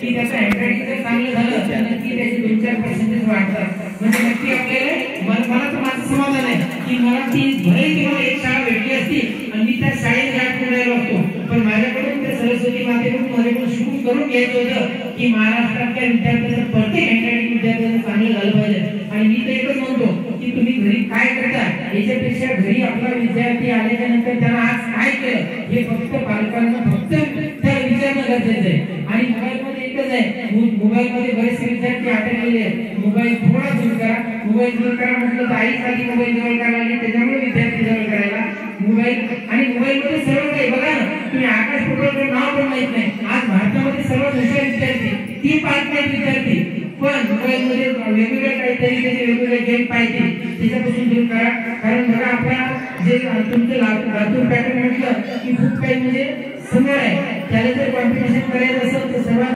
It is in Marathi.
की त्याचं हँडरायटिंग जर चांगलं झालं तर नक्की त्याचे 2-4% वाढतात. म्हणजे नक्की आपल्याला मला तर माझं समाधान आहे की मला ती भले किंवा एक शाळा भेटली असती आणि मी त्या शाळेत गाठ पडायला असतो, पण माझ्याकडून त्या सरस्वती मातेकडून माझ्याकडून सुरू करून घ्यायचं होतं की महाराष्ट्रातल्या विद्यार्थ्यांचं प्रत्येक हँडरायटिंग विद्यार्थ्यांचं चांगलं झालं पाहिजे. आणि मी तर एकच म्हणतो की तुम्ही घरी काय करता याच्यापेक्षा घरी आपला विद्यार्थी आल्याच्या नंतर त्याला आज काय केलं हे फक्त पालकांना फक्त त्याला विचारणं गरजेचं आहे. आणि मोबाईल मध्ये एकच आहे, मोबाईल मध्ये बरेचसे विद्यार्थी अडकलेले आहेत. मोबाईल थोडा दूर करा, मोबाईल दूर करा म्हटलं तर आई खाली मोबाईल जवळ करायला त्याच्यामुळे विद्यार्थी जवळ करायला मोबाईल. आणि मोबाईल मध्ये सर्व काही बघा ना, तुम्ही आकाश पटोलेचं नाव पण माहित नाही, आज भारतामध्ये सर्वात हुशार विद्यार्थी 3-5 विद्यार्थी, पण मोबाईल मध्ये वेगवेगळे काहीतरी त्याचे वेगवेगळे गेम पाहिजे त्याच्यापासून दूर करा. कारण बघा आपल्या जे तुमचं लातूर पॅटर्न म्हटलं की खूप काही म्हणजे